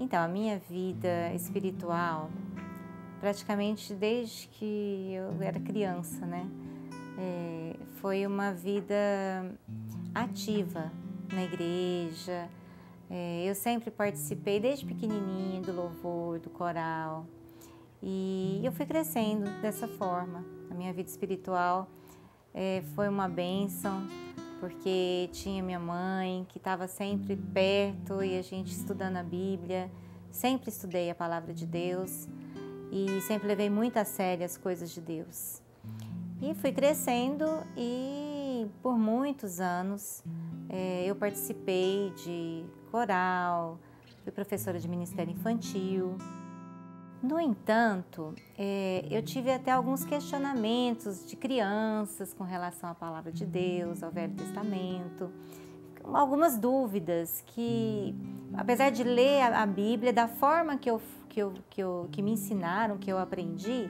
Então, a minha vida espiritual, praticamente desde que eu era criança, né? Foi uma vida ativa na igreja. Eu sempre participei desde pequenininha do louvor, do coral. E eu fui crescendo dessa forma. A minha vida espiritual foi uma bênção, porque tinha minha mãe que estava sempre perto e a gente estudando a Bíblia. Sempre estudei a palavra de Deus e sempre levei muito a sério as coisas de Deus. E fui crescendo e por muitos anos eu participei de coral, fui professora de ministério infantil. No entanto, eu tive até alguns questionamentos de crianças com relação à palavra de Deus, ao Velho Testamento, algumas dúvidas que, apesar de ler a Bíblia da forma que me ensinaram, que eu aprendi,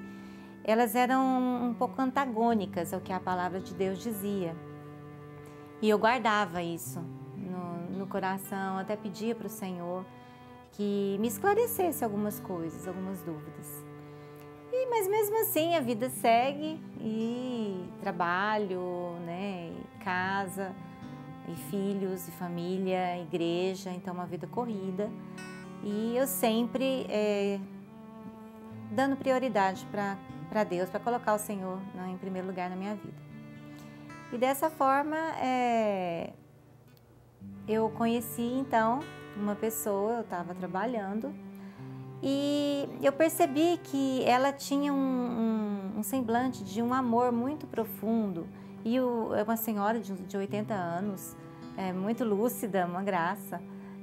elas eram um pouco antagônicas ao que a palavra de Deus dizia. E eu guardava isso no coração, até pedia para o Senhor que me esclarecesse algumas coisas, algumas dúvidas. Mas mesmo assim a vida segue e trabalho, né, e casa, e filhos, e família, igreja, então uma vida corrida. E eu sempre dando prioridade para Deus, para colocar o Senhor em primeiro lugar na minha vida. E dessa forma eu conheci então uma pessoa, eu estava trabalhando e eu percebi que ela tinha um semblante de um amor muito profundo e é uma senhora de 80 anos, muito lúcida, uma graça.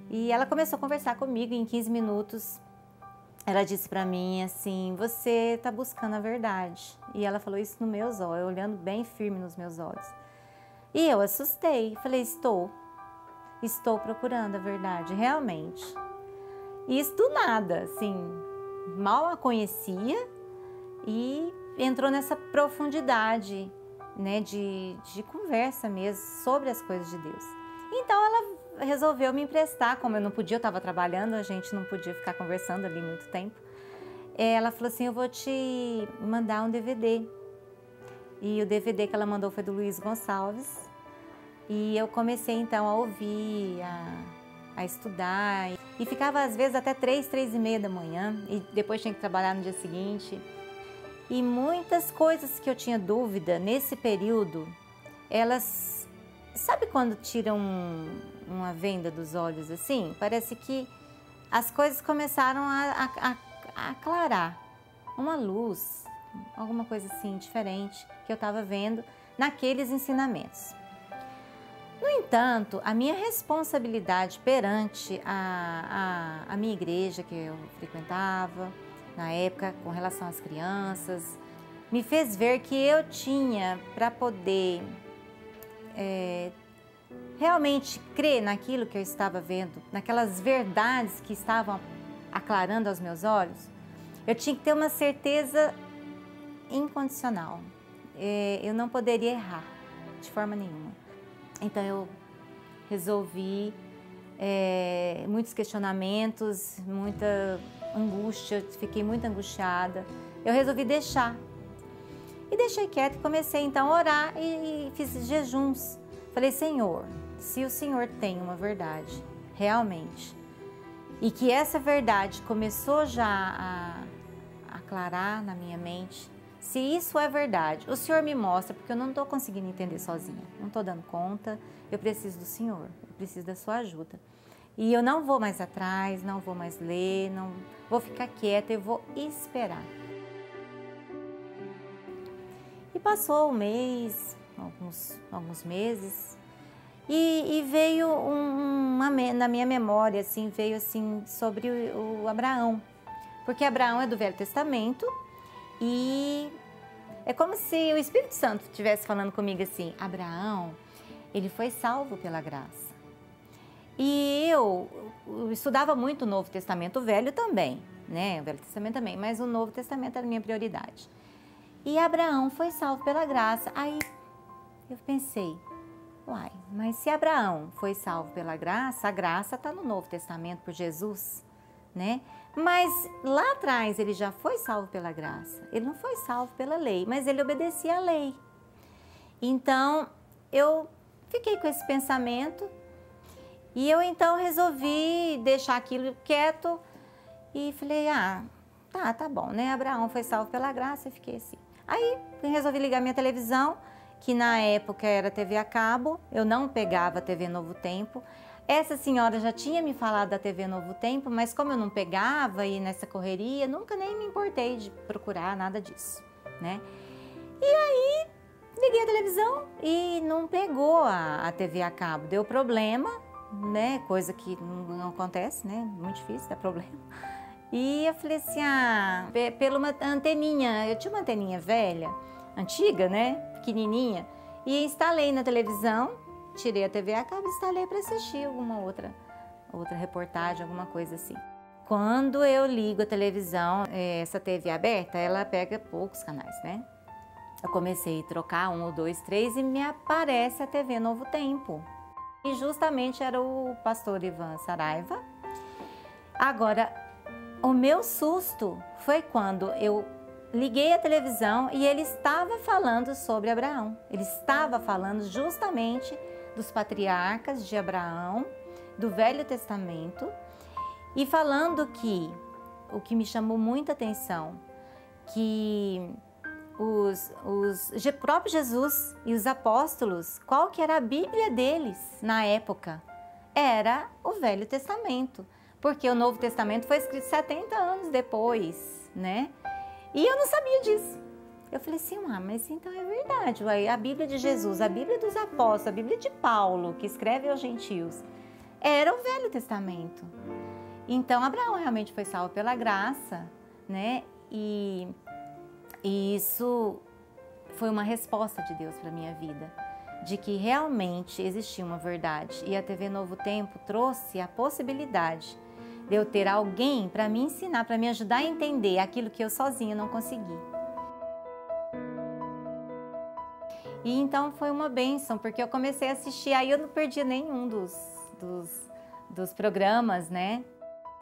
E ela começou a conversar comigo e em 15 minutos ela disse para mim assim: você está buscando a verdade. E ela falou isso nos meus olhos, olhando bem firme nos meus olhos. E eu assustei, falei: estou procurando a verdade, realmente. E isso do nada, assim, mal a conhecia e entrou nessa profundidade, né, de conversa mesmo sobre as coisas de Deus. Então ela resolveu me emprestar, como eu não podia, eu estava trabalhando, a gente não podia ficar conversando ali muito tempo. Ela falou assim: eu vou te mandar um DVD. E o DVD que ela mandou foi do Luiz Gonçalves. E eu comecei então a ouvir, a estudar. E ficava às vezes até 3h da manhã. E depois tinha que trabalhar no dia seguinte. E muitas coisas que eu tinha dúvida nesse período, elas... Sabe quando tiram uma venda dos olhos assim? Parece que as coisas começaram a aclarar. Uma luz, alguma coisa assim diferente que eu estava vendo naqueles ensinamentos. No entanto, a minha responsabilidade perante a minha igreja que eu frequentava na época, com relação às crianças, me fez ver que eu tinha para poder realmente crer naquilo que eu estava vendo, naquelas verdades que estavam aclarando aos meus olhos, eu tinha que ter uma certeza incondicional. Eu não poderia errar de forma nenhuma. Então eu resolvi muitos questionamentos, muita angústia, fiquei muito angustiada. Eu resolvi deixar. E deixei quieto e comecei então a orar e fiz jejuns. Falei: Senhor, se o Senhor tem uma verdade, realmente, e que essa verdade começou já a aclarar na minha mente, se isso é verdade, o Senhor me mostra, porque eu não estou conseguindo entender sozinha, não estou dando conta, eu preciso do Senhor, eu preciso da sua ajuda. E eu não vou mais atrás, não vou mais ler, não vou ficar quieta, eu vou esperar. E passou um mês, alguns meses, e veio na minha memória, assim, veio assim sobre o Abraão, porque Abraão é do Velho Testamento e é como se o Espírito Santo estivesse falando comigo assim: Abraão, ele foi salvo pela graça. E eu estudava muito o Novo Testamento, o Velho também, né? O Velho Testamento também, mas o Novo Testamento era a minha prioridade. E Abraão foi salvo pela graça. Aí eu pensei: uai, mas se Abraão foi salvo pela graça, a graça está no Novo Testamento por Jesus, né? Mas lá atrás ele já foi salvo pela graça, ele não foi salvo pela lei, mas ele obedecia à lei. Então eu fiquei com esse pensamento e eu então resolvi deixar aquilo quieto e falei, tá bom, né? Abraão foi salvo pela graça e fiquei assim. Aí resolvi ligar minha televisão, que na época era TV a cabo, eu não pegava a TV Novo Tempo. Essa senhora já tinha me falado da TV Novo Tempo, mas como eu não pegava e nessa correria, nunca nem me importei de procurar nada disso, né? E aí liguei a televisão e não pegou a TV a cabo, deu problema, né? Coisa que não acontece, né? Muito difícil, dá problema. E eu falei assim, pela uma anteninha, eu tinha uma anteninha velha, antiga, né? Pequenininha, e instalei na televisão. Tirei a TV a cabo e instalei para assistir alguma outra reportagem, alguma coisa assim. Quando eu ligo a televisão, essa TV aberta, ela pega poucos canais, né? Eu comecei a trocar 1 ou 2, 3 e me aparece a TV Novo Tempo. E justamente era o pastor Ivan Saraiva. Agora, o meu susto foi quando eu liguei a televisão e ele estava falando sobre Abraão. Ele estava falando justamente dos patriarcas de Abraão, do Velho Testamento, e falando que, o que me chamou muita atenção, que o próprio Jesus e os apóstolos, qual que era a Bíblia deles na época? Era o Velho Testamento, porque o Novo Testamento foi escrito 70 anos depois, né? E eu não sabia disso. Eu falei assim, mas então é verdade, a Bíblia de Jesus, a Bíblia dos apóstolos, a Bíblia de Paulo, que escreve aos gentios, era o Velho Testamento. Então, Abraão realmente foi salvo pela graça, né? E isso foi uma resposta de Deus para a minha vida, de que realmente existia uma verdade. E a TV Novo Tempo trouxe a possibilidade de eu ter alguém para me ensinar, para me ajudar a entender aquilo que eu sozinha não consegui. E então foi uma bênção, porque eu comecei a assistir, aí eu não perdi nenhum dos programas, né?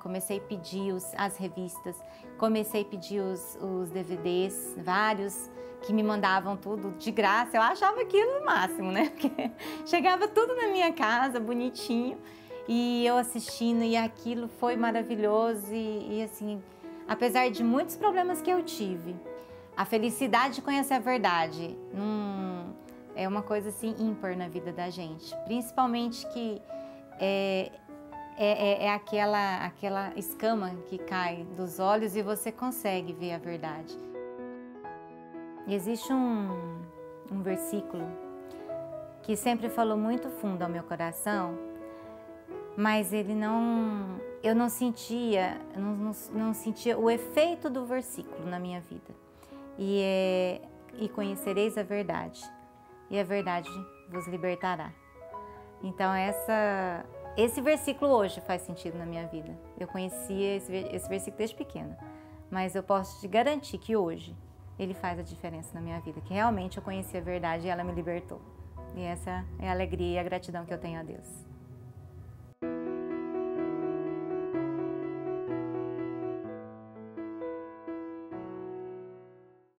Comecei a pedir as revistas, comecei a pedir os DVDs, vários, que me mandavam tudo de graça. Eu achava aquilo o máximo, né? Porque chegava tudo na minha casa, bonitinho, e eu assistindo, e aquilo foi maravilhoso. E assim, apesar de muitos problemas que eu tive, a felicidade de conhecer a verdade é uma coisa assim ímpar na vida da gente. Principalmente que é aquela escama que cai dos olhos e você consegue ver a verdade. Existe um versículo que sempre falou muito fundo ao meu coração, mas eu não sentia o efeito do versículo na minha vida. E conhecereis a verdade, e a verdade vos libertará. Então esse versículo hoje faz sentido na minha vida. Eu conhecia esse versículo desde pequena, mas eu posso te garantir que hoje ele faz a diferença na minha vida, que realmente eu conheci a verdade e ela me libertou. E essa é a alegria e a gratidão que eu tenho a Deus.